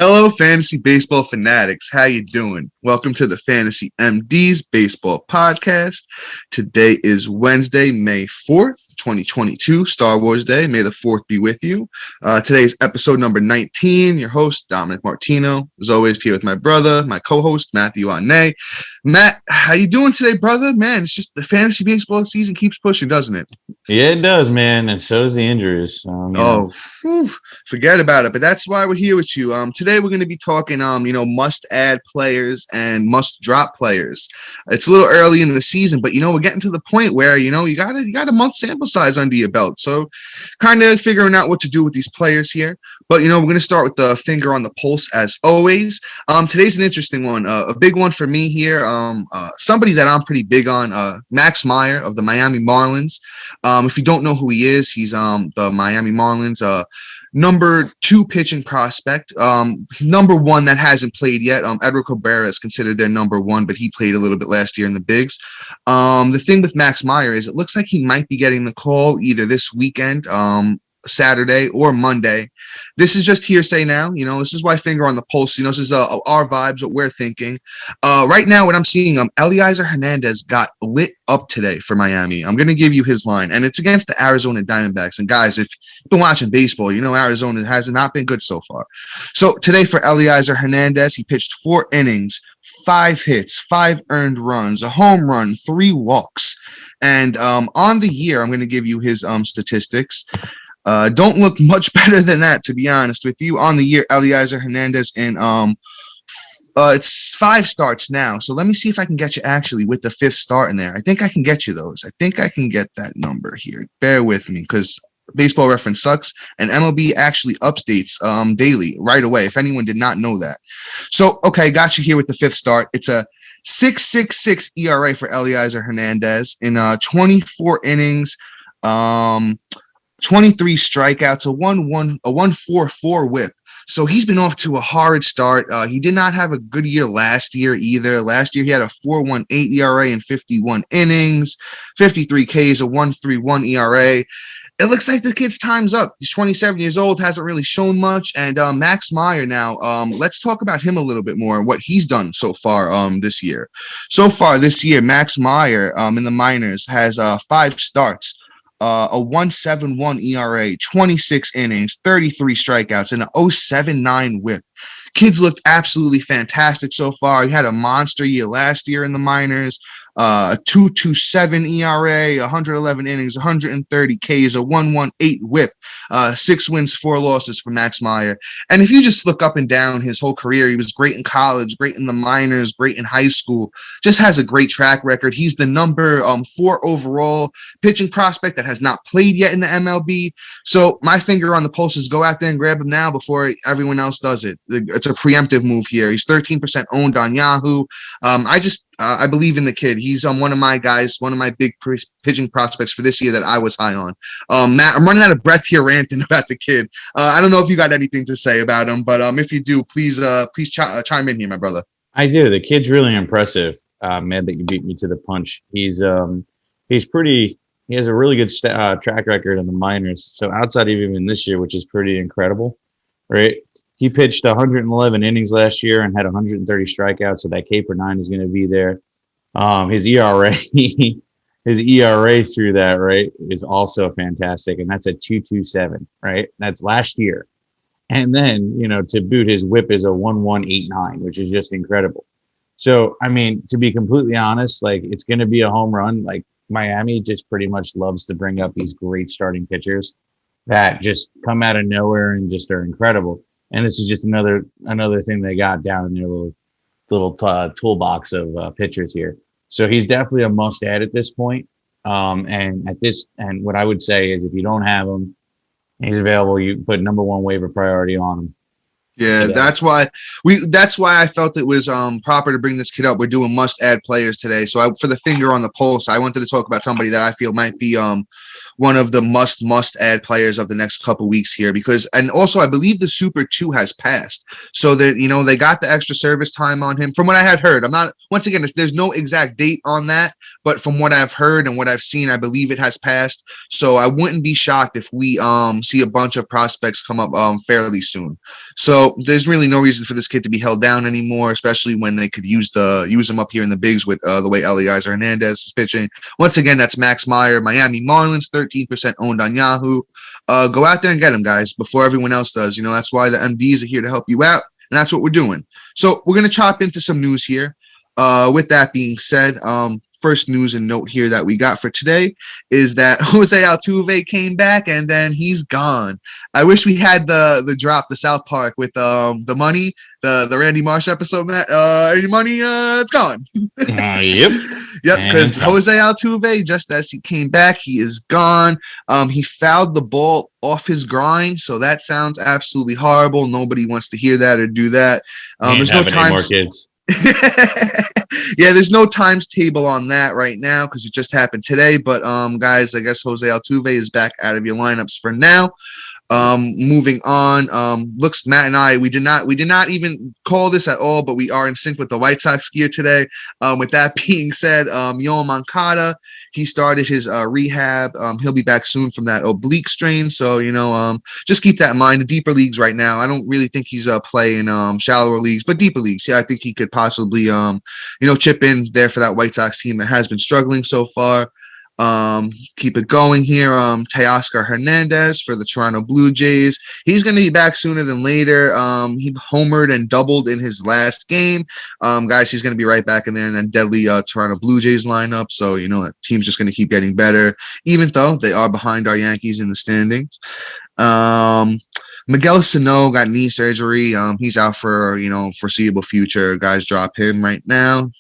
Hello, fantasy baseball fanatics. How you doing? Welcome to the Fantasy MD's Baseball Podcast. Today is Wednesday, May 4th, 2022, Star Wars Day. May the 4th be with you. Today is episode number 19. Your host, Dominic Martino. As always, here with my brother, my co-host, Matthew Arnay. Matt, how you doing today, brother? Man, it's just the fantasy baseball season keeps pushing, doesn't it? Yeah, it does, man, and so does the injuries. Forget about it. But that's why we're here with you. Today we're going to be talking, must-add players and must-drop players. It's a little early in the season, but we're getting to the point where you got a month sample size under your belt, so kind of figuring out what to do with these players here. But we're going to start with the finger on the pulse as always. Today's an interesting one, a big one for me here. Somebody that I'm pretty big on, Max Meyer of the Miami Marlins. If you don't know who he is, he's the Miami Marlins number 2 pitching prospect. Number 1 that hasn't played yet. Edward Cabrera is considered their number 1, but he played a little bit last year in the bigs. The thing with Max Meyer is it looks like he might be getting the call either this weekend, Saturday or Monday. This is just hearsay now. This is why finger on the pulse. This is our vibes, what we're thinking. Right now, what I'm seeing, Eliezer Hernandez got lit up today for Miami. I'm going to give you his line, and it's against the Arizona Diamondbacks. And guys, if you've been watching baseball, Arizona has not been good so far. So today for Eliezer Hernandez, he pitched 4 innings, 5 hits, 5 earned runs, a home run, 3 walks. And on the year, I'm going to give you his statistics. Don't look much better than that, to be honest with you. On the year, Eliezer Hernandez in it's 5 starts now. So let me see if I can get you actually with the 5th start in there. I think I can get you those. I think I can get that number here. Bear with me because Baseball Reference sucks, and MLB actually updates daily right away, if anyone did not know that. So, okay, got you here with the 5th start. It's a 6.66 ERA for Eliezer Hernandez in 24 innings. 23 strikeouts, a 1.44 whip. So he's been off to a horrid start. He did not have a good year last year either. Last year he had a 4.18 ERA in 51 innings, 53 Ks, a 1.31 ERA. It looks like the kid's time's up. He's 27 years old, hasn't really shown much. And Max Meyer now, let's talk about him a little bit more, what he's done so far this year. So far this year, Max Meyer in the minors has 5 starts. A 1.71 ERA, 26 innings, 33 strikeouts, and an 0.79 whip. Kids looked absolutely fantastic so far. He had a monster year last year in the minors. 2.27 ERA, 111 innings, 130 Ks, a 1.18 whip, 6 wins, 4 losses for Max Meyer. And if you just look up and down his whole career, he was great in college, great in the minors, great in high school, just has a great track record. He's the number 4 overall pitching prospect that has not played yet in the MLB. So my finger on the pulse is go out there and grab him now before everyone else does it. It's a preemptive move here. He's 13% owned on Yahoo. I believe in the kid. He's one of my guys, one of my big pitching prospects for this year that I was high on. Matt, I'm running out of breath here ranting about the kid. I don't know if you got anything to say about him, but if you do, please chime in here, my brother. I do. The kid's really impressive. Man, that you beat me to the punch. He has a really good track record in the minors. So outside of even this year, which is pretty incredible, right? He pitched 111 innings last year and had 130 strikeouts, so that K per 9 is going to be there. His ERA, his ERA through that, right, is also fantastic, and that's a 2.27, right? That's last year. And then, to boot, his whip is a 1.189, which is just incredible. So, I mean, to be completely honest, like, it's going to be a home run. Like, Miami just pretty much loves to bring up these great starting pitchers that just come out of nowhere and just are incredible. And this is just another thing they got down in their little toolbox of pitchers here. So he's definitely a must-add at this point. And what I would say is if you don't have him, he's available. You put number 1 waiver priority on him. Yeah, that's why I felt it was proper to bring this kid up. We're doing must-add players today. So for the finger on the pulse, I wanted to talk about somebody that I feel might be one of the must-add players of the next couple weeks here and also I believe the Super 2 has passed. So that, they got the extra service time on him. From what I had heard, there's no exact date on that, but from what I've heard and what I've seen, I believe it has passed. So I wouldn't be shocked if we see a bunch of prospects come up fairly soon. So So there's really no reason for this kid to be held down anymore, especially when they could use him up here in the bigs with the way Eliezer Hernandez is pitching. Once again, that's Max Meyer, Miami Marlins, 13% owned on Yahoo. Go out there and get him, guys, before everyone else does. That's why the MDs are here to help you out, and that's what we're doing. So we're gonna chop into some news here. With that being said, first news and note here that we got for today is that Jose Altuve came back and then he's gone. I wish we had the drop, the South Park with the money, the Randy Marsh episode, Matt. Your money, it's gone. Yep. Yep, because Jose Altuve, just as he came back, he is gone. He fouled the ball off his grind, so that sounds absolutely horrible. Nobody wants to hear that or do that. There's no time. More kids. Yeah, there's no times table on that right now because it just happened today. But guys, I guess Jose Altuve is back out of your lineups for now. Moving on, looks Matt and I, we did not even call this at all, but we are in sync with the White Sox gear today. With that being said, Yoan Moncada, he started his rehab. He'll be back soon from that oblique strain. So, just keep that in mind. The deeper leagues right now, I don't really think he's playing shallower leagues, but deeper leagues. Yeah, I think he could possibly, chip in there for that White Sox team that has been struggling so far. Keep it going here. Teoscar Hernandez for the Toronto Blue Jays. He's going to be back sooner than later. He homered and doubled in his last game. Guys, he's going to be right back in there in that deadly Toronto Blue Jays lineup. So, that team's just going to keep getting better, even though they are behind our Yankees in the standings. Miguel Sano got knee surgery. He's out for, foreseeable future. Guys, drop him right now.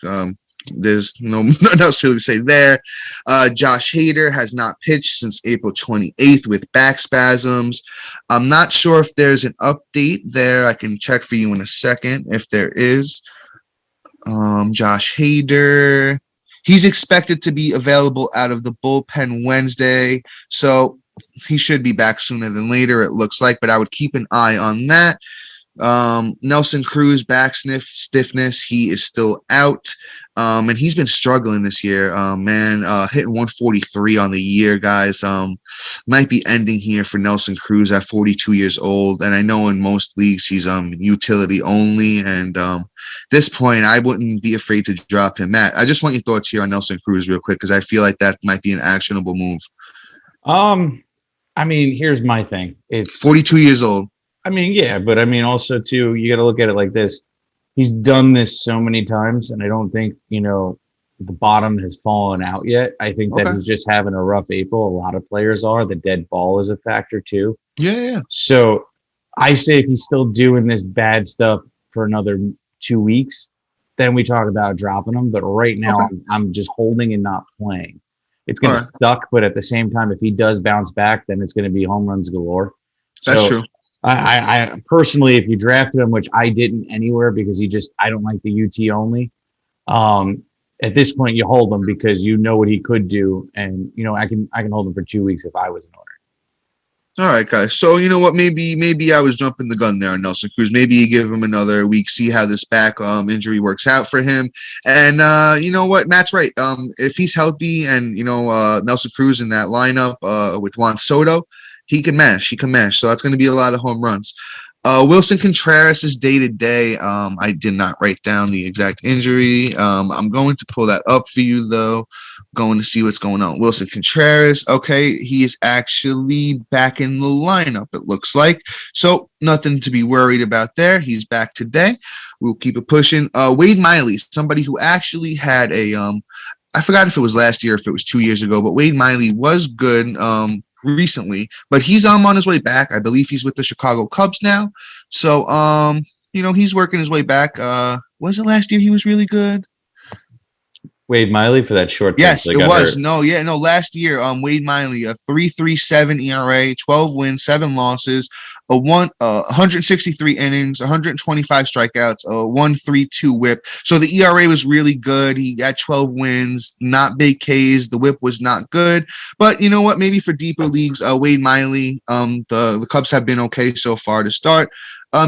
There's nothing else really to say there. Josh Hader has not pitched since April 28th with back spasms. I'm not sure if there's an update there. I can check for you in a second if there is. Josh Hader, he's expected to be available out of the bullpen Wednesday, so he should be back sooner than later, it looks like, but I would keep an eye on that. Nelson Cruz back stiffness, he is still out, and he's been struggling this year, hitting 143 on the year, guys. Might be ending here for Nelson Cruz at 42 years old, and I know in most leagues he's utility only, and this point I wouldn't be afraid to drop him. Matt, I just want your thoughts here on Nelson Cruz real quick because I feel like that might be an actionable move. Here's my thing. It's 42 years old. Yeah, but also too, you got to look at it like this. He's done this so many times, and I don't think, the bottom has fallen out yet. I think that he's just having a rough April. A lot of players are. The dead ball is a factor too. Yeah. So I say if he's still doing this bad stuff for another 2 weeks, then we talk about dropping him. But right now, I'm just holding and not playing. It's going to suck, but at the same time, if he does bounce back, then it's going to be home runs galore. That's true. I personally, if you drafted him, which I didn't anywhere because I don't like the UT only. At this point, you hold him because you know what he could do, and I can hold him for 2 weeks if I was an owner. All right, guys. So you know what? Maybe I was jumping the gun there on Nelson Cruz. Maybe you give him another week, see how this back injury works out for him. And you know what? Matt's right. If he's healthy and Nelson Cruz in that lineup with Juan Soto, he can mash. So that's going to be a lot of home runs. Wilson Contreras is day to day. I did not write down the exact injury. I'm going to pull that up for you, though. Going to see what's going on. Wilson Contreras. Okay, he is actually back in the lineup, it looks like. So nothing to be worried about there. He's back today. We'll keep it pushing. Wade Miley, somebody who actually had I forgot if it was last year or if it was 2 years ago, but Wade Miley was good recently, but he's on his way back. I believe he's with the Chicago Cubs now. So he's working his way back. Was it last year he was really good? Wade Miley for that short. Yes, it was. Hurt. Last year, Wade Miley, a 3.37 ERA, 12 wins, 7 losses, 163 innings, 125 strikeouts, a 1.32 WHIP. So the ERA was really good. He got 12 wins, not big Ks. The WHIP was not good, but you know what? Maybe for deeper leagues, Wade Miley, the Cubs have been okay so far to start.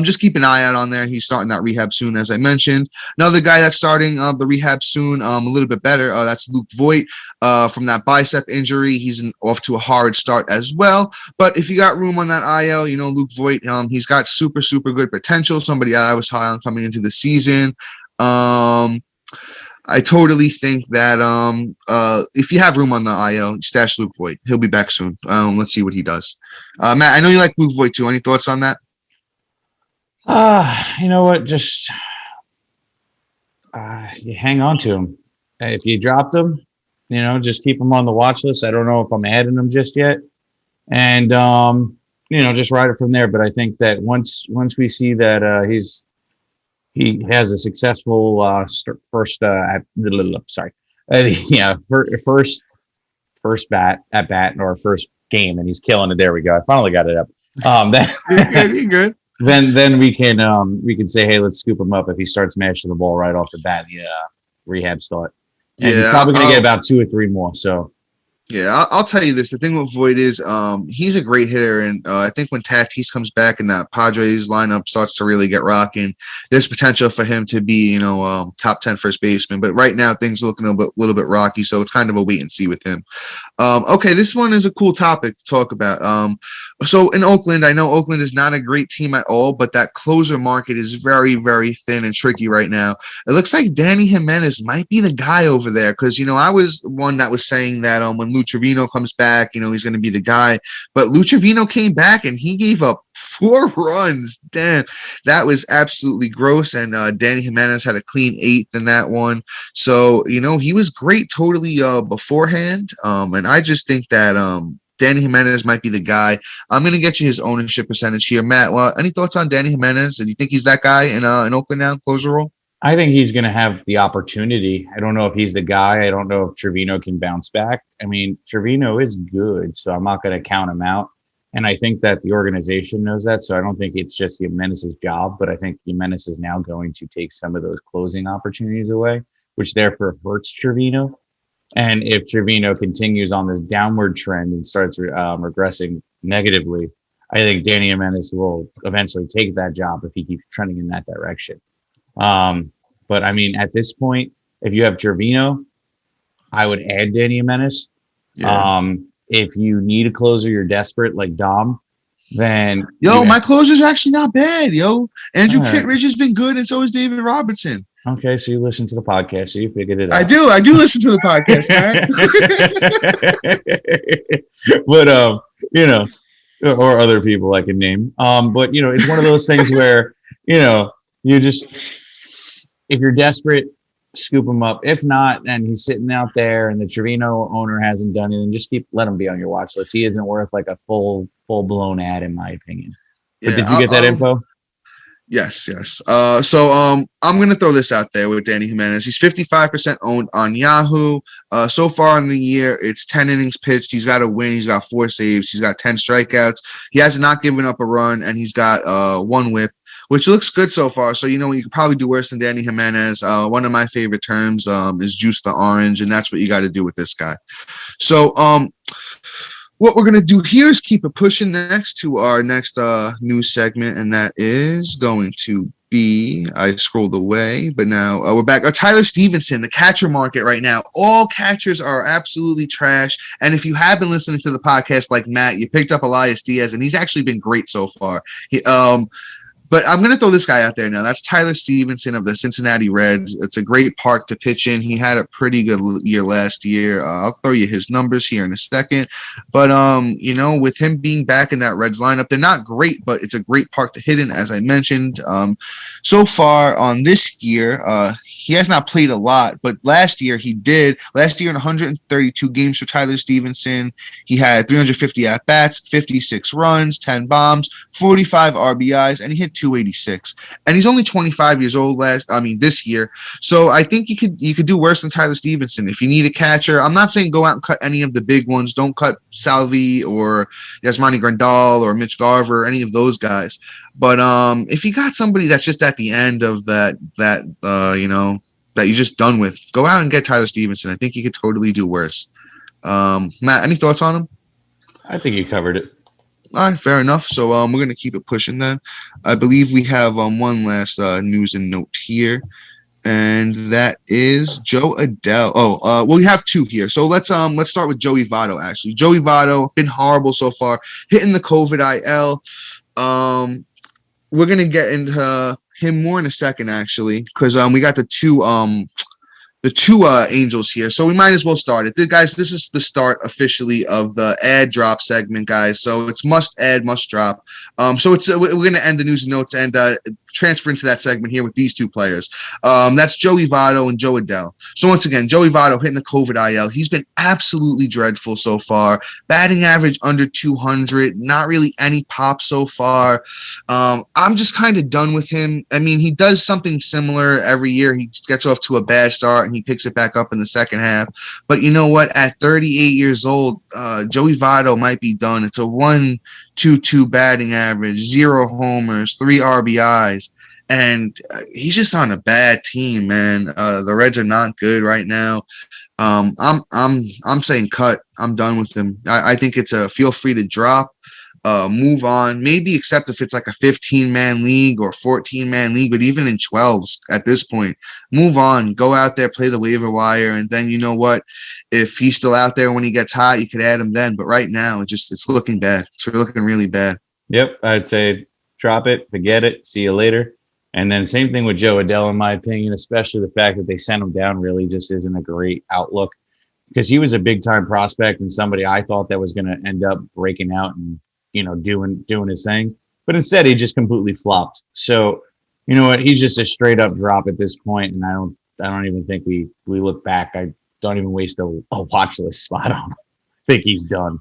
Just keep an eye out on there. He's starting that rehab soon, as I mentioned. Another guy that's starting the rehab soon, a little bit better. That's Luke Voigt from that bicep injury. He's off to a hard start as well. But if you got room on that IL, Luke Voigt, he's got super, super good potential. Somebody I was high on coming into the season. I totally think that if you have room on the IL, stash Luke Voigt. He'll be back soon. Let's see what he does. Matt, I know you like Luke Voigt too. Any thoughts on that? You know what? Just you hang on to him. If you dropped him, just keep him on the watch list. I don't know if I'm adding him just yet, and just ride it from there. But I think that once we see that he has a successful first bat or first game, and he's killing it. There we go. I finally got it up. You're good. Then we can say, hey, let's scoop him up if he starts mashing the ball right off the bat. Rehab start. And he's probably going to get about 2 or 3 more. So. Yeah, I'll tell you this. The thing with Voigt is he's a great hitter, and I think when Tatis comes back and that Padres lineup starts to really get rocking, there's potential for him to be, top 10 first baseman. But right now, things are looking a little bit rocky, so it's kind of a wait and see with him. Okay, this one is a cool topic to talk about. So in Oakland, I know Oakland is not a great team at all, but that closer market is very, very thin and tricky right now. It looks like Danny Jimenez might be the guy over there because, I was one that was saying that when Lou Trevino comes back, he's going to be the guy. But Lou Trevino came back and he gave up 4 runs. Damn, that was absolutely gross. And Danny Jimenez had a clean 8th in that one. So, he was great totally beforehand. And I just think that Danny Jimenez might be the guy. I'm going to get you his ownership percentage here. Matt, any thoughts on Danny Jimenez? Do you think he's that guy in Oakland now, closer role? I think he's going to have the opportunity. I don't know if he's the guy. I don't know if Trevino can bounce back. I mean, Trevino is good, so I'm not going to count him out. And I think that the organization knows that, so I don't think it's just Jimenez's job, but I think Jimenez is now going to take some of those closing opportunities away, which therefore hurts Trevino. And if Trevino continues on this downward trend and starts regressing negatively, I think Danny Jimenez will eventually take that job if he keeps trending in that direction. But I mean, at this point, if you have Trevino, I would add Danny Jimenez. Yeah. If you need a closer, you're desperate like Dom, then my closer's actually not bad, Andrew Kittredge has been good, and so is David Robertson. Okay, so you listen to the podcast, so you figured it out. I do listen to the podcast, man. But or other people I can name. But it's one of those things where you just, if you're desperate, scoop him up. If not, and he's sitting out there and the Trevino owner hasn't done it, then just let him be on your watch list. He isn't worth like a full blown ad, in my opinion. But did you get that info? Yes. So I'm going to throw this out there with Danny Jimenez. He's 55% owned on Yahoo. So far in the year, it's 10 innings pitched. He's got a win. He's got 4 saves. He's got 10 strikeouts. He has not given up a run, and he's got 1 whip, which looks good so far. So, you could probably do worse than Danny Jimenez. One of my favorite terms is juice the orange, and that's what you got to do with this guy. So, what we're going to do here is keep it pushing next to our next news segment, and that is going to be, I scrolled away, but now we're back. Tyler Stevenson, the catcher market right now. All catchers are absolutely trash, and if you have been listening to the podcast like Matt, you picked up Elias Diaz, and he's actually been great so far. But I'm going to throw this guy out there now. That's Tyler Stevenson of the Cincinnati Reds. It's a great park to pitch in. He had a pretty good year last year. I'll throw you his numbers here in a second. But, with him being back in that Reds lineup, they're not great, but it's a great park to hit in, as I mentioned. So far on this year, he has not played a lot, but last year he did. Last year in 132 games for Tyler Stevenson, he had 350 at-bats, 56 runs, 10 bombs, 45 RBIs, and he hit 286. And he's only 25 years old this year. So I think you could do worse than Tyler Stevenson. If you need a catcher, I'm not saying go out and cut any of the big ones. Don't cut Salvi or Yasmani Grandal or Mitch Garver, any of those guys. But if you got somebody that's just at the end of that you're just done with, go out and get Tyler Stevenson. I think you could totally do worse. Matt, any thoughts on him? I think you covered it. All right, fair enough. So we're gonna keep it pushing then. I believe we have one last news and note here, and that is Joe Adele. Well, we have two here. So let's start with Joey Votto. Actually, Joey Votto been horrible so far, hitting the COVID IL. We're gonna get into him more in a second, actually, because we got the two Angels here. So we might as well start it. Guys, this is the start officially of the add drop segment, guys. So it's must add, must drop. So we're going to end the news and notes and transfer into that segment here with these two players. That's Joey Votto and Joe Adele. So once again, Joey Votto hitting the COVID IL. He's been absolutely dreadful so far. Batting average under 200. Not really any pop so far. I'm just kind of done with him. I mean, he does something similar every year. He gets off to a bad start and he picks it back up in the second half. But you know what? At 38 years old, Joey Votto might be done. It's a 1.22 batting average, 0 homers, 3 RBIs. And he's just on a bad team, man. The Reds are not good right now. I'm saying cut. I'm done with him. I think it's a feel free to drop. Move on, maybe except if it's like a 15-man league or 14-man league, but even in 12s at this point, move on, go out there, play the waiver wire, and then you know what? If he's still out there when he gets hot, you could add him then. But right now, it's looking bad. It's looking really bad. Yep, I'd say drop it, forget it, see you later. And then same thing with Joe Adele, in my opinion, especially the fact that they sent him down really just isn't a great outlook because he was a big-time prospect and somebody I thought that was going to end up breaking out and doing his thing, but instead he just completely flopped. So, you know what? He's just a straight up drop at this point, and I don't even think we look back. I don't even waste a watch list spot on him. I think he's done.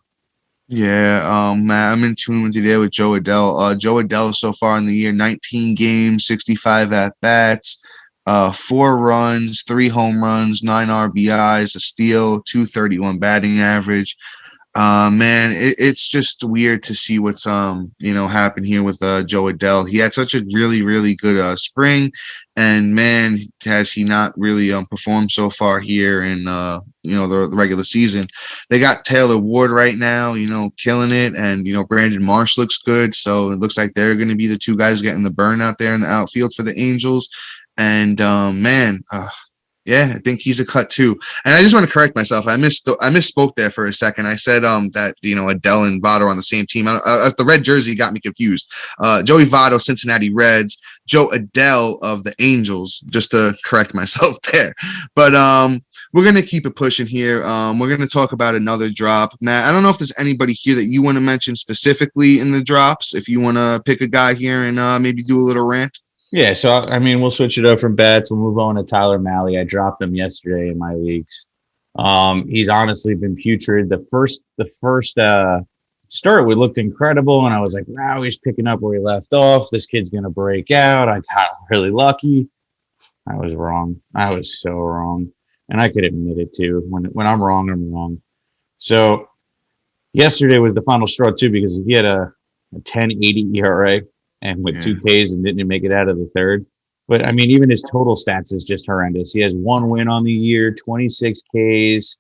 Yeah, Matt, I'm in tune with you there with Joe Adele. Joe Adele so far in the year, 19 games, 65 at bats, 4 runs, 3 home runs, 9 RBIs, a steal, 231 batting average. Man, it's just weird to see what's happen here with Joe Adele. He had such a really, really good spring, and man, has he not really performed so far here in the regular season. They got Taylor Ward right now, killing it, and Brandon Marsh looks good. So it looks like they're going to be the two guys getting the burn out there in the outfield for the Angels. And yeah, I think he's a cut too. And I just want to correct myself. I misspoke there for a second. I said that Adele and Votto are on the same team. If the red jersey got me confused. Joey Votto, Cincinnati Reds. Joe Adele of the Angels. Just to correct myself there. But we're gonna keep it pushing here. We're gonna talk about another drop. Matt, I don't know if there's anybody here that you want to mention specifically in the drops. If you want to pick a guy here and maybe do a little rant. Yeah, so I mean, we'll switch it up from bats. We'll move on to Tyler Mahle. I dropped him yesterday in my leagues. He's honestly been putrid. The first start, we looked incredible, and I was like, wow, he's picking up where he left off. This kid's gonna break out. I got really lucky. I was wrong. I was so wrong, and I could admit it too. When I'm wrong, I'm wrong. So yesterday was the final straw too because he had a 10.80 ERA. And with 2 Ks and didn't make it out of the third. But, I mean, even his total stats is just horrendous. He has 1 win on the year, 26 Ks,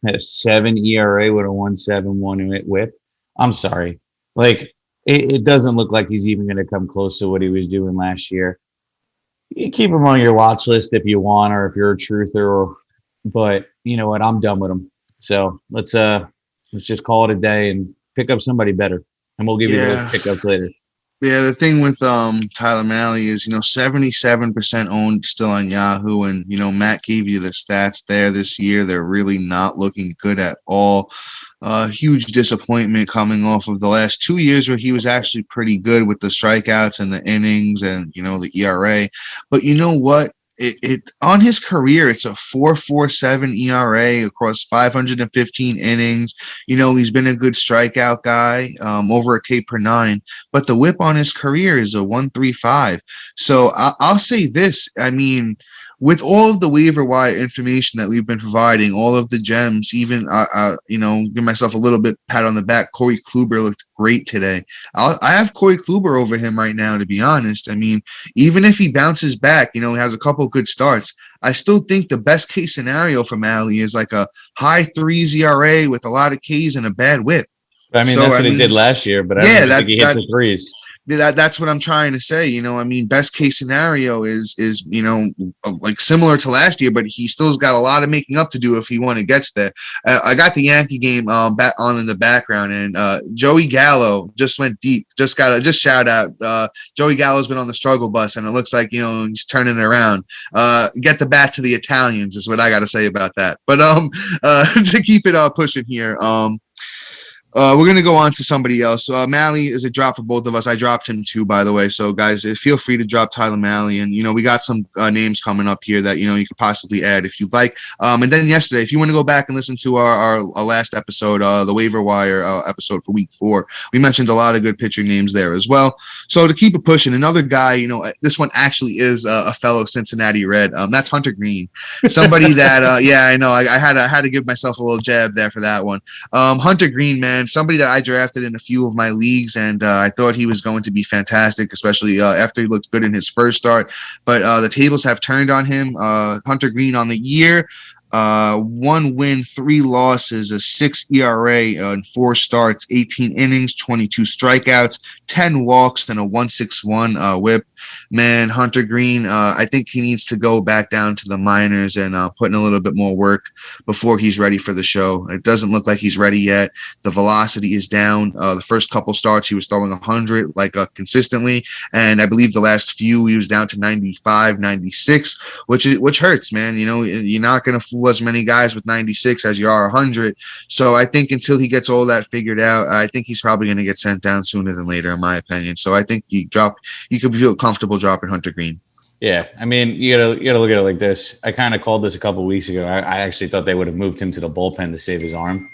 a 7 ERA with a 1.71 whip. I'm sorry. Like, it doesn't look like he's even going to come close to what he was doing last year. You keep him on your watch list if you want or if you're a truther. But, you know what? I'm done with him. So, let's just call it a day and pick up somebody better. And we'll give you those pickups later. Yeah, the thing with Tyler Mahle is, 77% owned still on Yahoo, and Matt gave you the stats there this year. They're really not looking good at all. Huge disappointment coming off of the last 2 years where he was actually pretty good with the strikeouts and the innings and the ERA. But you know what? It on his career, it's a 4.47 ERA across 515 innings. He's been a good strikeout guy, over a K per 9, but the whip on his career is a 1.35. So I'll say this. I mean, with all of the waiver wire information that we've been providing, all of the gems, even give myself a little bit pat on the back. Corey Kluber looked great today. I have Corey Kluber over him right now, to be honest. I mean, even if he bounces back, he has a couple good starts. I still think the best case scenario for Mahle is like a high 3s ERA with a lot of Ks and a bad whip. I mean, So that's I what he did mean, last year, but I don't yeah, even think he hits the threes. that's what I'm trying to say. You know, I mean, best case scenario is like similar to last year, but he still's got a lot of making up to do if he one gets there. I got the Yankee game back on in the background, and Joey Gallo just went deep. Just shout out. Joey Gallo's been on the struggle bus, and it looks like he's turning it around. Get the bat to the Italians is what I got to say about that. But to keep it pushing here. We're gonna go on to somebody else. So Malley is a drop for both of us. I dropped him too, by the way. So guys, feel free to drop Tyler Malley, and we got some names coming up here that you could possibly add if you'd like. And then yesterday, if you want to go back and listen to our last episode, the waiver wire episode for week 4, we mentioned a lot of good pitcher names there as well. So to keep it pushing, another guy, this one actually is a fellow Cincinnati Red. That's Hunter Green, somebody that yeah, I know. I had to give myself a little jab there for that one. Hunter Green, man, somebody that I drafted in a few of my leagues, and I thought he was going to be fantastic, especially after he looked good in his first start. But the tables have turned on him. Hunter Green on the year, 1 win, 3 losses, a 6 ERA in 4 starts, 18 innings, 22 strikeouts, 10 walks, and a 1.61 whip. Man, Hunter Green, I think he needs to go back down to the minors and put in a little bit more work before he's ready for the show. It doesn't look like he's ready yet. The velocity is down. The first couple starts, he was throwing 100 consistently, and I believe the last few he was down to 95, 96, which hurts, man. You're not going to fool as many guys with 96 as you are 100. So I think until he gets all that figured out, I think he's probably going to get sent down sooner than later, in my opinion. So I think you could feel comfortable dropping Hunter Green. Yeah, I mean, you gotta look at it like this. I kind of called this a couple of weeks ago. I actually thought they would have moved him to the bullpen to save his arm.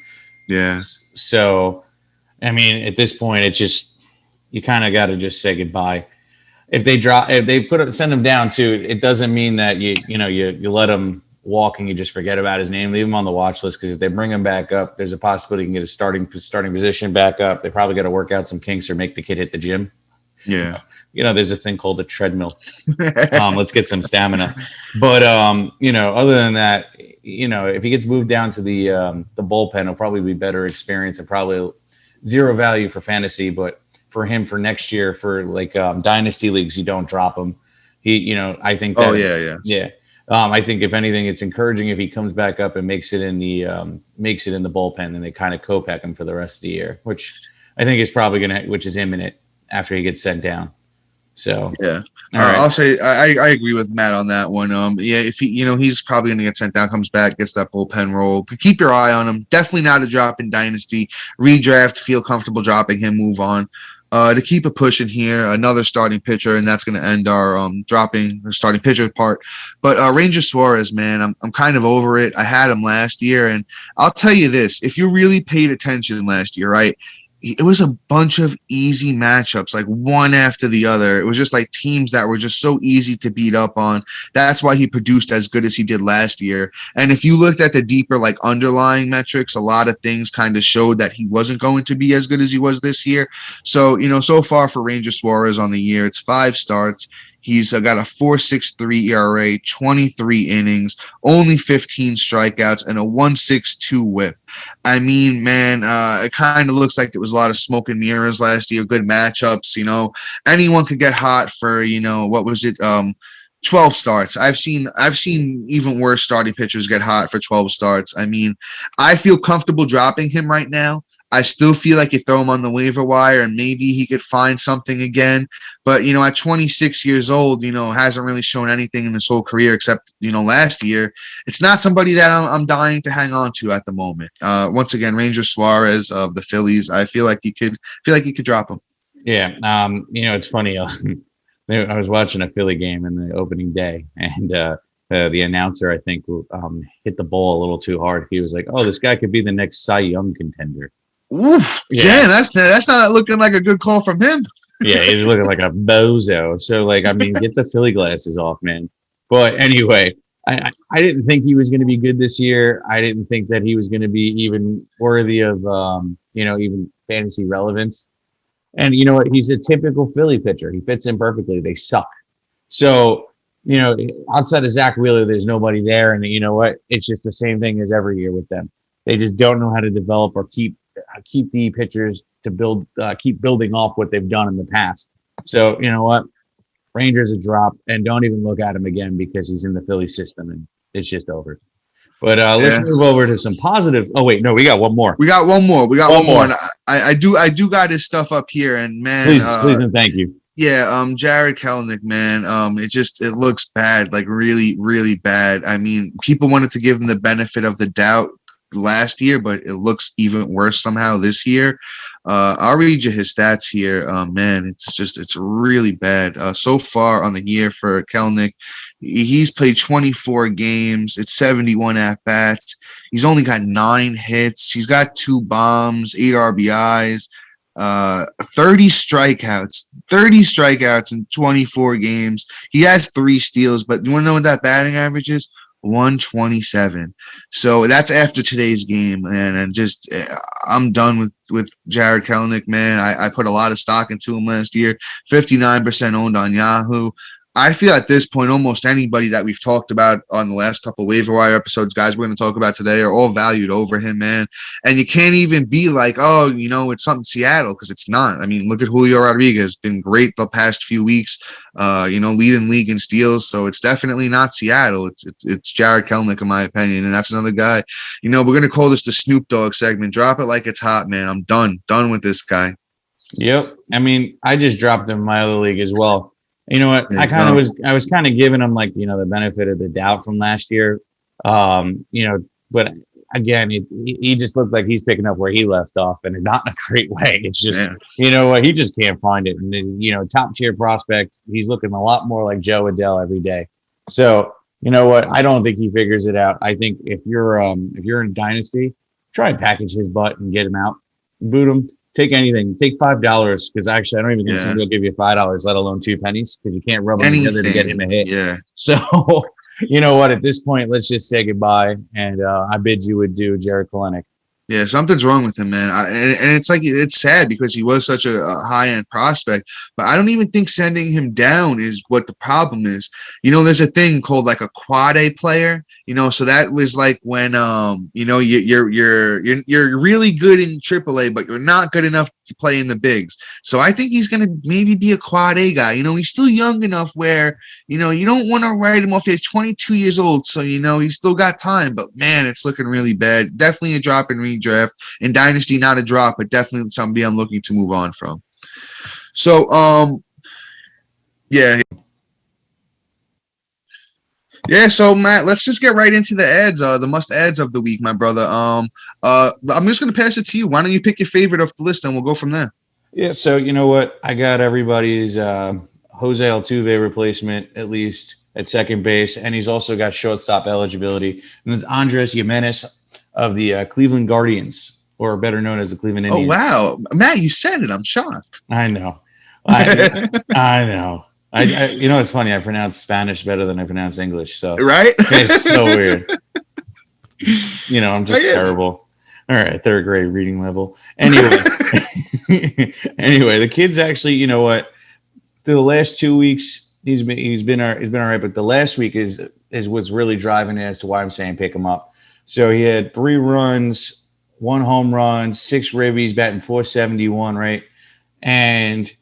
Yeah. So, I mean, at this point, it's just you kind of got to just say goodbye. If they send him down too, it doesn't mean that you let him walk and you just forget about his name. Leave him on the watch list, because if they bring him back up, there's a possibility he can get a starting position back up. They probably got to work out some kinks or make the kid hit the gym. Yeah. There's this thing called a treadmill. Let's get some stamina. But other than that, if he gets moved down to the bullpen, it'll probably be better experience and probably zero value for fantasy. But for him, for next year, for dynasty leagues, you don't drop him. I think that. Oh yeah. I think if anything, it's encouraging if he comes back up and makes it in the bullpen, and they kind of co-pack him for the rest of the year, which I think is probably which is imminent after he gets sent down. So yeah, right. I'll say I agree with Matt on that one. Yeah, if he's probably going to get sent down, comes back, gets that bullpen role. Keep your eye on him. Definitely not a drop in dynasty. Redraft, feel comfortable dropping him, move on. To keep it pushing here, another starting pitcher, and that's going to end our dropping the starting pitcher part. But Ranger Suarez, man, I'm kind of over it. I had him last year, and I'll tell you this: if you really paid attention last year, right? It was a bunch of easy matchups, like one after the other. It was just like teams that were just so easy to beat up on. That's why he produced as good as he did last year. And if you looked at the deeper, underlying metrics, a lot of things kind of showed that he wasn't going to be as good as he was this year. So, so far for Ranger Suarez on the year, it's 5 starts. He's got a 4.63 ERA, 23 innings, only 15 strikeouts, and a 1.62 whip. I mean, man, it kind of looks like it was a lot of smoke and mirrors last year. Good matchups, anyone could get hot for, what was it? 12 starts. I've seen even worse starting pitchers get hot for 12 starts. I mean, I feel comfortable dropping him right now. I still feel like you throw him on the waiver wire and maybe he could find something again. But, at 26 years old, hasn't really shown anything in his whole career except, last year. It's not somebody that I'm dying to hang on to at the moment. Once again, Ranger Suarez of the Phillies. I feel like you could drop him. Yeah. It's funny. I was watching a Philly game in the opening day, and the announcer, I think, hit the ball a little too hard. He was like, "Oh, this guy could be the next Cy Young contender." Oof, yeah, that's not looking like a good call from him. Yeah, he's looking like a bozo. So, get the Philly glasses off, man. But anyway, I didn't think he was going to be good this year. I didn't think that he was going to be even worthy of, even fantasy relevance. And you know what? He's a typical Philly pitcher. He fits in perfectly. They suck. So, outside of Zach Wheeler, there's nobody there. And you know what? It's just the same thing as every year with them. They just don't know how to develop or keep keep the pitchers to keep building off what they've done in the past. So you know what, Rangers a drop, and don't even look at him again because he's in the Philly system and it's just over. But let's move over to some positive. Oh wait, no, we got one more. We got one more. And I do got his stuff up here, and man, please and thank you. Yeah, Jarred Kelenic, man. It looks bad, like really, really bad. I mean, people wanted to give him the benefit of the doubt last year, but it looks even worse somehow this year. I'll read you his stats here. Man, it's really bad. So far on the year for Kelenic, he's played 24 games. It's 71 at bats. He's only got 9 hits. He's got 2 bombs, 8 RBIs, 30 strikeouts in 24 games. He has 3 steals, but you want to know what that batting average is? 127. So that's after today's game, man. And just I'm done with Jarred Kelenic, man. I put a lot of stock into him last year. 59% owned on Yahoo. I feel at this point, almost anybody that we've talked about on the last couple of waiver wire episodes, guys, we're going to talk about today, are all valued over him, man. And you can't even be like, oh, it's something Seattle, because it's not. I mean, look at Julio Rodriguez, been great the past few weeks, leading league in steals. So it's definitely not Seattle. It's Jarred Kelenic, in my opinion, and that's another guy. We're going to call this the Snoop Dogg segment. Drop it like it's hot, man. I'm done with this guy. Yep. I mean, I just dropped him in my other league as well. You know what? I was kind of giving him the benefit of the doubt from last year. But again, he just looked like he's picking up where he left off, and not in a great way. It's just, he just can't find it. And top tier prospect, he's looking a lot more like Joe Adele every day. So you know what? I don't think he figures it out. I think if you're in Dynasty, try and package his butt and get him out, boot him. Take anything. Take $5 because actually I don't even think somebody will give you $5, let alone 2 pennies, because you can't rub them together to get him a hit. Yeah. So you know what? At this point, let's just say goodbye, and I bid you adieu, Jarred Kelenic. Yeah, something's wrong with him, man. And it's sad because he was such a high-end prospect, but I don't even think sending him down is what the problem is. There's a thing called like a quad A player. So that was like when you're really good in AAA, but you're not good enough to play in the bigs. So I think he's gonna maybe be a quad A guy. He's still young enough where you don't want to write him off. He's 22 years old, so he's still got time. But man, it's looking really bad. Definitely a drop in redraft. In Dynasty, not a drop, but definitely somebody I'm looking to move on from. So Yeah, so Matt, let's just get right into the ads, the must ads of the week, my brother. I'm just gonna pass it to you. Why don't you pick your favorite off the list and we'll go from there? Yeah, so you know what? I got everybody's Jose Altuve replacement, at least at second base, and he's also got shortstop eligibility. And it's Andres Gimenez of the Cleveland Guardians, or better known as the Cleveland Indians. Oh wow, Matt, you said it. I'm shocked. I know. I know. It's funny. I pronounce Spanish better than I pronounce English. So right, it's so weird. I'm just terrible. All right, third grade reading level. Anyway, the kid's actually, you know what? Through the last 2 weeks, he's been all right. But the last week is what's really driving it as to why I'm saying pick him up. So he had 3 runs, 1 home run, 6 ribbies, batting .471, right, and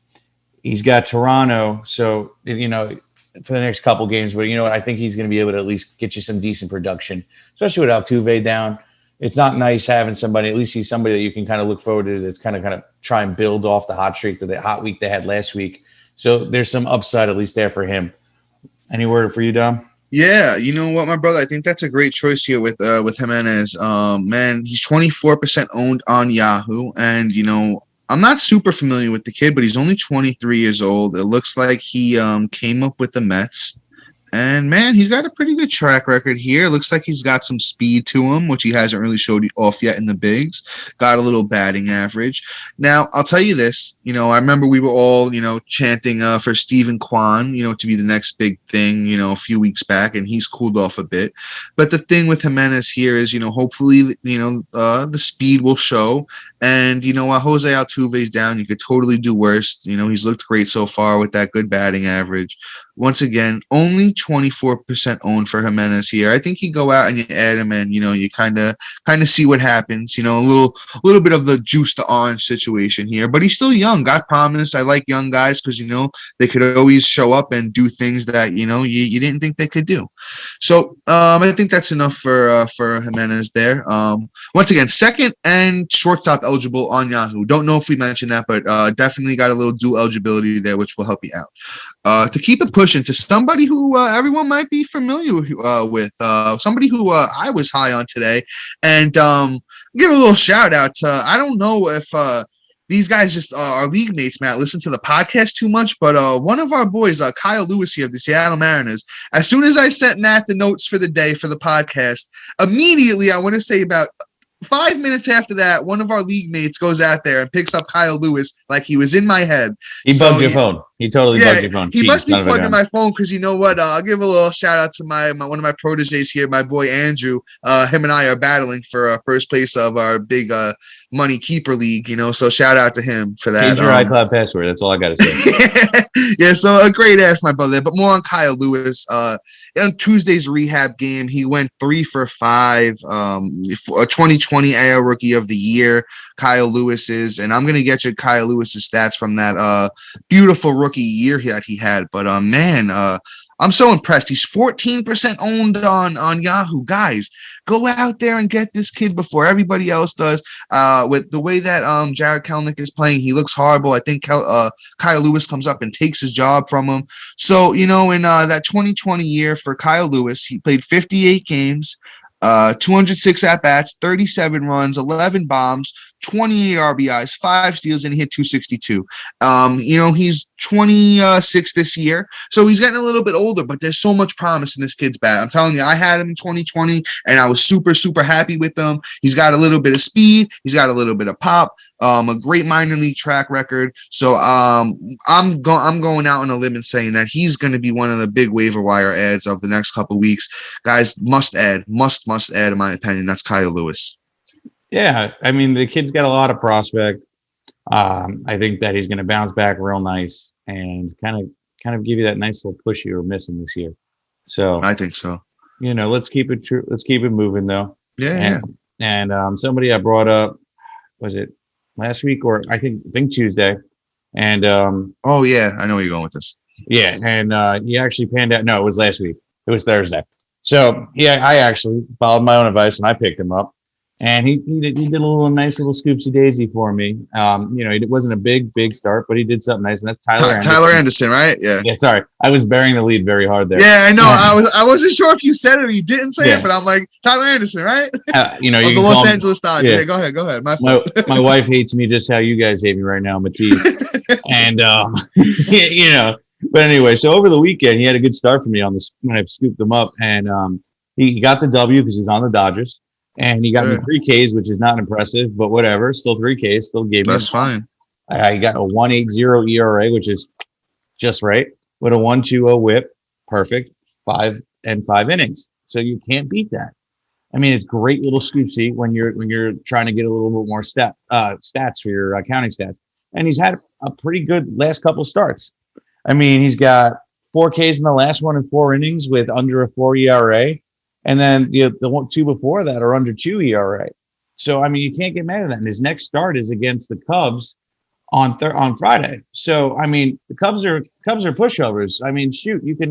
he's got Toronto, so, for the next couple games. But you know what? I think he's going to be able to at least get you some decent production, especially with Altuve down. It's not nice having somebody, at least he's somebody that you can kind of look forward to that's kind of try and build off the hot streak, the hot week they had last week. So there's some upside at least there for him. Any word for you, Dom? Yeah, you know what, my brother? I think that's a great choice here with Gimenez. Man, he's 24% owned on Yahoo, and I'm not super familiar with the kid, but he's only 23 years old. It looks like he came up with the Mets. And, man, he's got a pretty good track record here. Looks like he's got some speed to him, which he hasn't really showed off yet in the bigs. Got a little batting average. Now, I'll tell you this. I remember we were all, chanting for Steven Kwan, to be the next big thing, a few weeks back, and he's cooled off a bit. But the thing with Gimenez here is, hopefully, the speed will show. And you know what? Jose Altuve's down. You could totally do worse. You know, he's looked great so far with that good batting average. Once again, only 24% owned for Jimenez here. I think you go out and you add him, and you know, you kind of see what happens. You know, a little bit of the juice to orange situation here, but he's still young. Got promise. I like young guys because you know they could always show up and do things that you know you didn't think they could do. So I think that's enough for Jimenez there. Once again, second and shortstop eligible on Yahoo. Don't know if we mentioned that, but definitely got a little dual eligibility there, which will help you out. To keep it pushing to somebody who everyone might be familiar with, somebody who I was high on today, and give a little shout out to, I don't know if these guys just are league mates, Matt, listen to the podcast too much, but one of our boys, Kyle Lewis here of the Seattle Mariners, as soon as I sent Matt the notes for the day for the podcast, immediately, I want to say about 5 minutes after that, one of our league mates goes out there and picks up Kyle Lewis like he was in my head. He bugged your phone. He totally bugged your phone. He must be plugging my phone because you know what? I'll give a little shout out to my one of my proteges here, my boy Andrew. Him and I are battling for first place of our big money keeper league, you know, so shout out to him for that. Change your iCloud password. That's all I got to say. Yeah, so a great ass, my brother. But more on Kyle Lewis. On Tuesday's rehab game, he went 3 for 5. For a 2020 AL Rookie of the Year, Kyle Lewis is, and I'm gonna get you Kyle Lewis's stats from that beautiful rookie year that he had. But man, I'm so impressed. He's 14% owned on Yahoo. Guys, go out there and get this kid before everybody else does. With the way that Jared Kelenic is playing, he looks horrible. I think Kyle Lewis comes up and takes his job from him. So, you know, in that 2020 year for Kyle Lewis, he played 58 games, 206 at-bats, 37 runs, 11 bombs, 28 RBIs, 5 steals, and he hit 262. You know, he's 26 this year, so he's getting a little bit older, but there's so much promise in this kid's bat. I'm telling you, I had him in 2020, and I was super, super happy with him. He's got a little bit of speed. He's got a little bit of pop. A great minor league track record. So I'm going out on a limb and saying that he's going to be one of the big waiver wire ads of the next couple of weeks. Guys, must add, in my opinion. That's Kyle Lewis. Yeah, I mean, the kid's got a lot of prospect. I think that he's going to bounce back real nice and kind of give you that nice little push you were missing this year. So I think so. You know, let's keep it true. Let's keep it moving though. Yeah. And somebody I brought up, was it last week or I think Tuesday? And oh yeah, I know where you're going with this. Yeah, and he actually panned out. No, it was last week. It was Thursday. So yeah, I actually followed my own advice and I picked him up. And he did a nice little scoopsy daisy for me. You know, it wasn't a big start, but he did something nice, and that's Tyler Anderson. Tyler Anderson, right? Yeah. Yeah. Sorry, I was burying the lead very hard there. Yeah, I know. I wasn't sure if you said it or you didn't say it, but I'm like Tyler Anderson, right? You know, of the Los Angeles Dodgers. Yeah, go ahead. My wife hates me just how you guys hate me right now, Matisse. And you know, but anyway, so over the weekend he had a good start for me on this when I scooped him up, and he got the W because he's on the Dodgers. And he got me 3 Ks, which is not impressive, but whatever. Still 3 Ks. Still gave me. That's fine. He got a 1.80 ERA, which is just right, with a 1.20 WHIP. Perfect. 5 innings. So you can't beat that. I mean, it's great little scoopsy when you're trying to get a little bit more stats for your accounting stats. And he's had a pretty good last couple starts. I mean, he's got 4 Ks in the last one in 4 innings with under a 4 ERA. And then the 2 before that are under 2 ERA. So, I mean, you can't get mad at that. And his next start is against the Cubs on Friday. So, I mean, the Cubs are pushovers. I mean, shoot, you can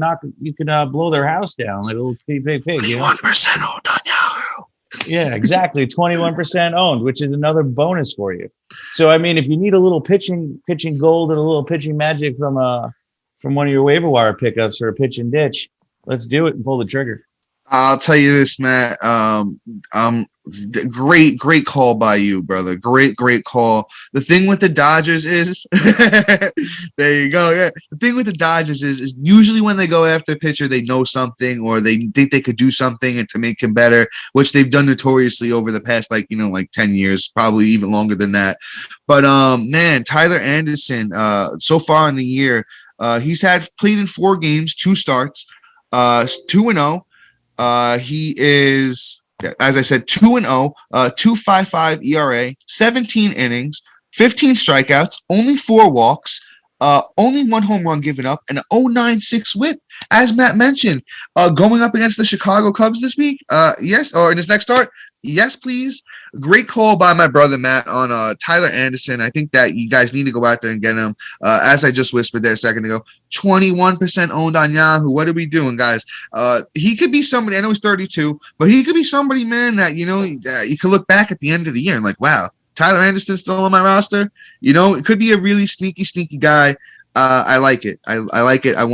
blow their house down like a little pig. 21% owned on Yahoo. Yeah, exactly. 21% owned, which is another bonus for you. So, I mean, if you need a little pitching gold and a little pitching magic from one of your waiver wire pickups or a pitch and ditch, let's do it and pull the trigger. I'll tell you this, Matt. Great call by you, brother. Great call. The thing with the Dodgers is, there you go. Yeah, the thing with the Dodgers is usually when they go after a pitcher, they know something or they think they could do something and to make him better, which they've done notoriously over the past, 10 years, probably even longer than that. But man, Tyler Anderson, so far in the year, he's played in 4 games, 2 starts, 2-0. He is as I said, 2-0, 2.55 ERA, 17 innings, 15 strikeouts, only 4 walks, only 1 home run given up, and an 0.96 whip. As Matt mentioned, going up against the Chicago Cubs this week, yes, or in his next start, yes, please. Great call by my brother Matt on Tyler Anderson. I think that you guys need to go out there and get him. As I just whispered there a second ago, 21% owned on Yahoo. What are we doing, guys? He could be somebody. I know he's 32, but he could be somebody, man, that you could look back at the end of the year and like, wow, Tyler Anderson's still on my roster. It could be a really sneaky guy. I like it. I like it. I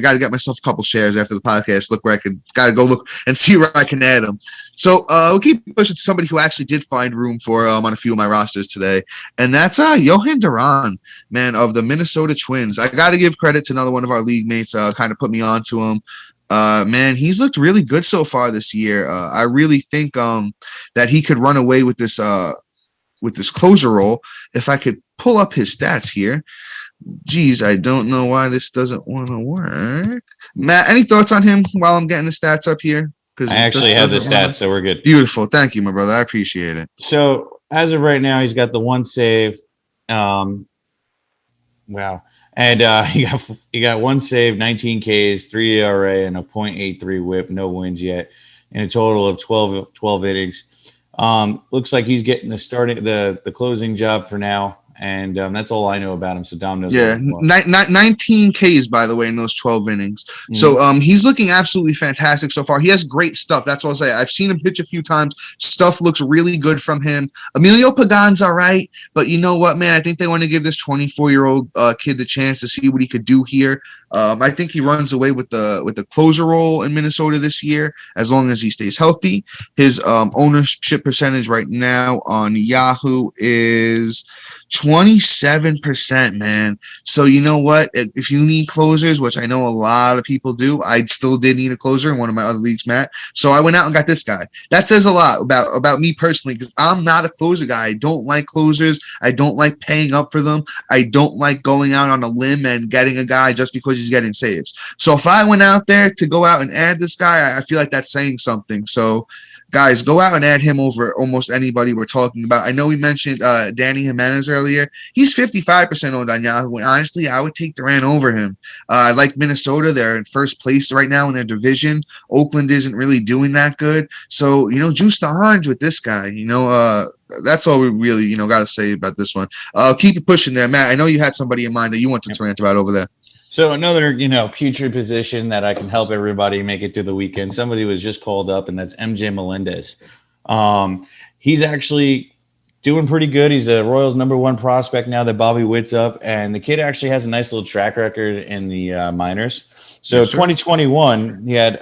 got to get myself a couple shares after the podcast. Look where I can. Got to go look and see where I can add them. So we'll keep pushing to somebody who actually did find room for on a few of my rosters today, and that's Johan Duran, man, of the Minnesota Twins. I got to give credit to another one of our league mates. Kind of put me on to him. Man, he's looked really good so far this year. I really think that he could run away with this closer role if I could pull up his stats here. Geez, I don't know why this doesn't want to work. Matt, any thoughts on him while I'm getting the stats up here? Because I actually have the stats, so we're good. Beautiful. Thank you, my brother. I appreciate it. So as of right now, he's got the 1 save. Wow. And he got 1 save, 19 Ks, 3 ERA, and a .83 whip. No wins yet, and a total of 12 innings. Looks like he's getting the closing job for now. And that's all I know about him. So Dom knows. Yeah, 19 Ks, by the way, in those 12 innings. Mm-hmm. So he's looking absolutely fantastic so far. He has great stuff. That's what I'll say. I've seen him pitch a few times. Stuff looks really good from him. Emilio Pagan's all right, but you know what, man? I think they want to give this 24-year-old kid the chance to see what he could do here. I think he runs away with the closer role in Minnesota this year as long as he stays healthy. His ownership percentage right now on Yahoo is 27%, man. So you know what? If you need closers, which I know a lot of people do, I still did need a closer in one of my other leagues, Matt. So I went out and got this guy. That says a lot about me personally because I'm not a closer guy. I don't like closers. I don't like paying up for them. I don't like going out on a limb and getting a guy just because he's getting saves. So if I went out there to go out and add this guy, I feel like that's saying something. So guys, go out and add him over almost anybody we're talking about. I know we mentioned Danny Jimenez earlier. He's 55% owned on Yahoo, and honestly, I would take Duran over him. I like Minnesota. They're in first place right now in their division. Oakland isn't really doing that good. So, juice the orange with this guy. That's all we really, got to say about this one. Keep it pushing there. Matt, I know you had somebody in mind that you wanted to rant about over there. So another, putrid position that I can help everybody make it through the weekend. Somebody was just called up, and that's MJ Melendez. He's actually doing pretty good. He's a Royals #1 prospect now that Bobby Witt's up, and the kid actually has a nice little track record in the minors. So yes, 2021, he had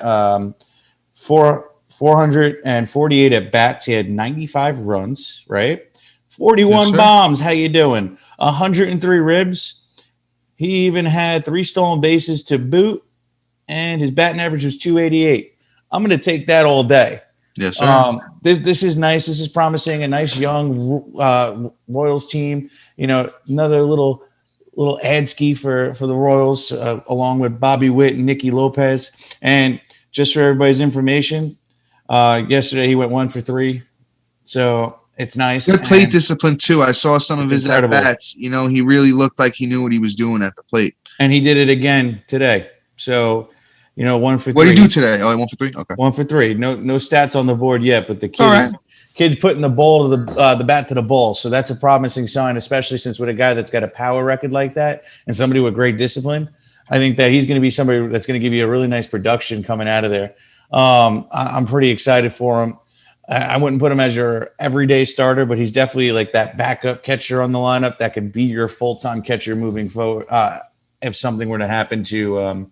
448 at bats. He had 95 runs, right? 41 yes, bombs. How you doing? 103 ribs. He even had 3 stolen bases to boot, and his batting average was 288. I'm going to take that all day. Yes, sir. This is nice. This is promising. A nice young Royals team. Another little ad ski for the Royals, along with Bobby Witt and Nicky Lopez. And just for everybody's information, yesterday he went 1 for 3. So it's nice. Good plate discipline too. I saw some of his at bats. He really looked like he knew what he was doing at the plate. And he did it again today. So, 1 for 3. What did he do today? Oh, 1 for 3. Okay. 1 for 3. No stats on the board yet, but the kid's putting the ball to the bat to the ball. So that's a promising sign, especially since with a guy that's got a power record like that and somebody with great discipline. I think that he's going to be somebody that's going to give you a really nice production coming out of there. I'm pretty excited for him. I wouldn't put him as your everyday starter, but he's definitely like that backup catcher on the lineup that could be your full-time catcher moving forward. If something were to happen to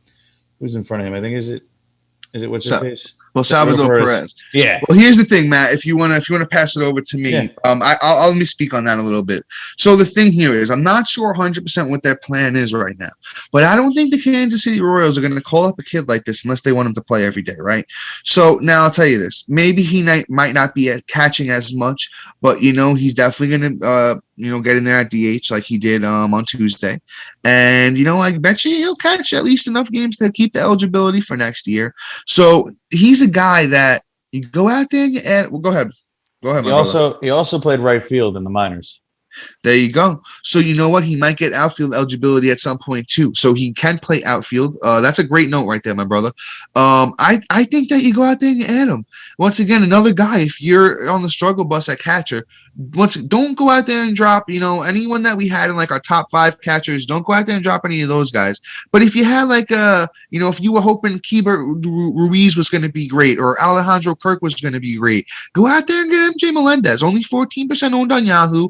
who's in front of him, I think is it what's his face? Well, Salvador Perez. Yeah. Well, here's the thing, Matt. If you wanna pass it over to me, yeah. I'll let me speak on that a little bit. So the thing here is, I'm not sure 100% what their plan is right now, but I don't think the Kansas City Royals are going to call up a kid like this unless they want him to play every day, right? So now I'll tell you this: maybe he might not be catching as much, but he's definitely going to get in there at DH like he did on Tuesday, and I bet you he'll catch at least enough games to keep the eligibility for next year. So he's a guy that You go out there and you add. Well, go ahead, He my brother. also played right field in the minors. There you go. So you know what? He might get outfield eligibility at some point too. So he can play outfield. That's a great note right there, my brother. I think that you go out there and you add him. Once again, another guy. If you're on the struggle bus at catcher, don't go out there and drop. Anyone that we had in like our top 5 catchers. Don't go out there and drop any of those guys. But if you had like if you were hoping Keibert Ruiz was going to be great or Alejandro Kirk was going to be great, go out there and get MJ Melendez. Only 14% owned on Yahoo.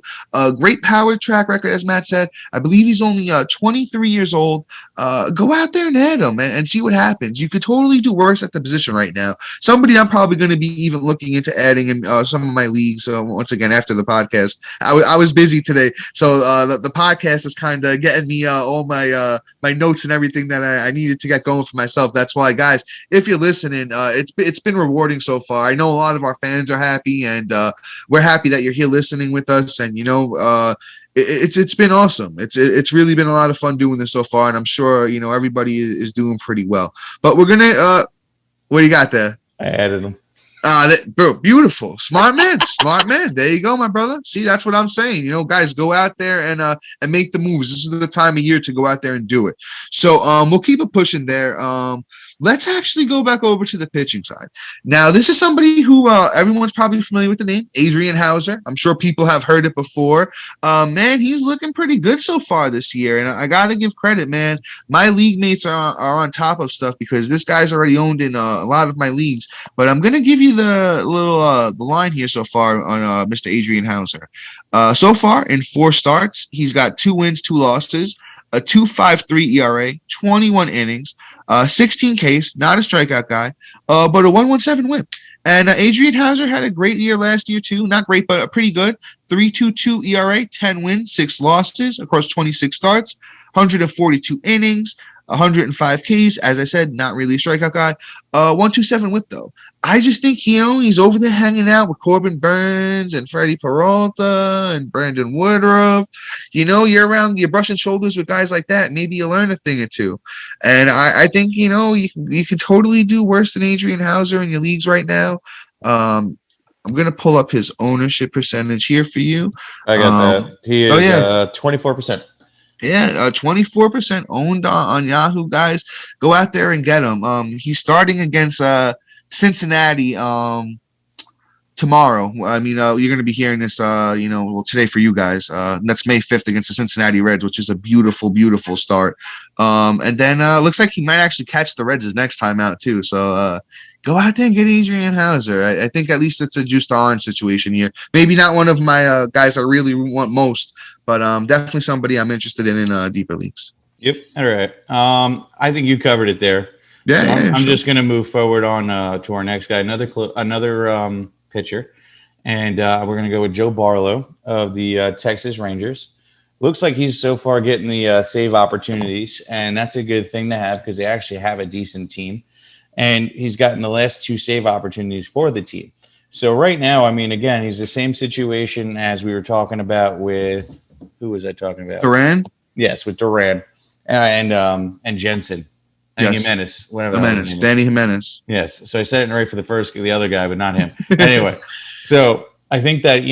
Great power track record, as Matt said. I believe he's only 23 years old. Go out there and add him and see what happens. You could totally do worse at the position right now. Somebody I'm probably going to be even looking into adding in some of my leagues. Once again, after the podcast, I was busy today, so the podcast is kind of getting me all my notes and everything that I needed to get going for myself. That's why, guys, if you're listening, it's been rewarding so far. I know a lot of our fans are happy, and we're happy that you're here listening with us. And it's been awesome. It's really been a lot of fun doing this so far, and I'm sure everybody is doing pretty well. But we're gonna what do you got there? I added him. Bro, beautiful, smart man. There you go, my brother. See, that's what I'm saying. Guys, go out there and make the moves. This is the time of year to go out there and do it. So we'll keep it pushing there. Let's actually go back over to the pitching side. Now, this is somebody who everyone's probably familiar with the name, Adrian Hauser. I'm sure people have heard it before. Man, he's looking pretty good so far this year, and I got to give credit, man. My league mates are on top of stuff because this guy's already owned in a lot of my leagues. But I'm going to give you the little the line here so far on Mr. Adrian Hauser. So far, in 4 starts, he's got 2 wins, 2 losses, a 2.53 ERA, 21 innings, 16 Ks, not a strikeout guy, but a 1.17 whip. And Adrian Hauser had a great year last year too. Not great, but pretty good. 3.22 ERA, 10 wins, 6 losses across 26 starts, 142 innings, 105 Ks. As I said, not really a strikeout guy. 1.27 whip though. I just think he's over there hanging out with Corbin Burns and Freddie Peralta and Brandon Woodruff. You're brushing shoulders with guys like that. Maybe you learn a thing or two. And I think you can totally do worse than Adrian Hauser in your leagues right now. I'm gonna pull up his ownership percentage here for you. I got that. He is 24%. Yeah, 24% owned on Yahoo, guys. Go out there and get him. He's starting against Cincinnati tomorrow. I mean, you're going to be hearing this, today for you guys. That's May 5th against the Cincinnati Reds, which is a beautiful, beautiful start. And then looks like he might actually catch the Reds his next time out too. So go out there and get Adrian Hauser. I think at least it's a juiced orange situation here. Maybe not one of my guys I really want most, but definitely somebody I'm interested in deeper leagues. Yep. All right. I think you covered it there. Yeah, so I'm sure. just going to move forward on to our next guy, another pitcher, and we're going to go with Joe Barlow of the Texas Rangers. Looks like he's so far getting the save opportunities, and that's a good thing to have because they actually have a decent team. And he's gotten the last 2 save opportunities for the team. So right now, I mean, again, he's the same situation as we were talking about with – who was I talking about? Duran? Yes, with Duran and Jensen. And Yes. Jimenez, whatever. Jimenez, Danny Jimenez. Yes. So I said it right for the other guy, but not him. Anyway, so I think that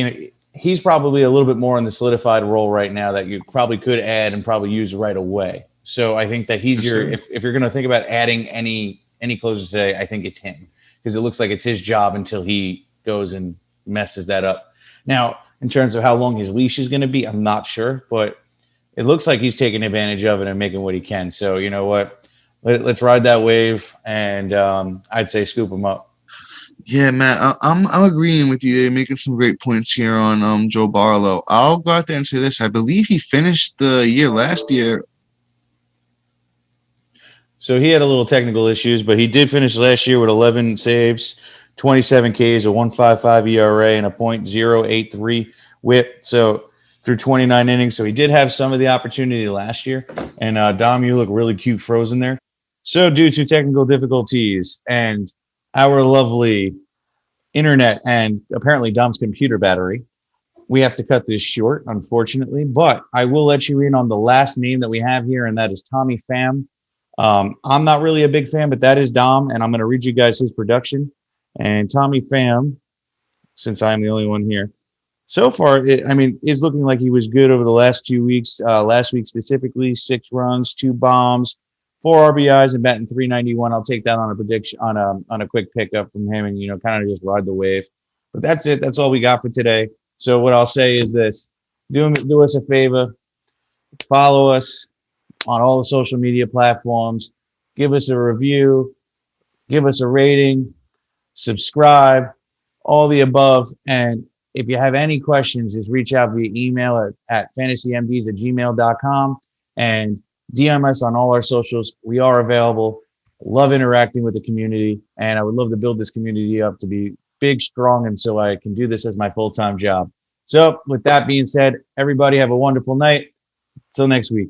he's probably a little bit more in the solidified role right now that you probably could add and probably use right away. So I think that he's if you're going to think about adding any closers today, I think it's him because it looks like it's his job until he goes and messes that up. Now, in terms of how long his leash is going to be, I'm not sure, but it looks like he's taking advantage of it and making what he can. So you know what? Let's ride that wave, and I'd say scoop him up. Yeah, Matt, I'm agreeing with you. They're making some great points here on Joe Barlow. I'll go out there and say this. I believe he finished the year last year. So he had a little technical issues, but he did finish last year with 11 saves, 27 Ks, a 1.55 ERA, and a .083 WHIP. So through 29 innings. So he did have some of the opportunity last year. And Dom, you look really cute frozen there. So due to technical difficulties and our lovely internet and apparently Dom's computer battery, we have to cut this short, unfortunately. But I will let you in on the last name that we have here, and that is Tommy Pham. I'm not really a big fan, but that is Dom, and I'm going to read you guys his production. And Tommy Pham, since I'm the only one here, so far, is looking like he was good over the last 2 weeks. Last week specifically, 6 runs, 2 bombs, 4 RBIs, and batting 391. I'll take that on a prediction on a quick pickup from him, and kind of just ride the wave. But that's it. That's all we got for today. So what I'll say is this: do us a favor, follow us on all the social media platforms, give us a review, give us a rating, subscribe, all the above, and if you have any questions, just reach out via email at fantasymds@gmail.com and DM us on all our socials. We are available. Love interacting with the community, and I would love to build this community up to be big, strong, and so I can do this as my full-time job. So with that being said, everybody have a wonderful night. Till next week.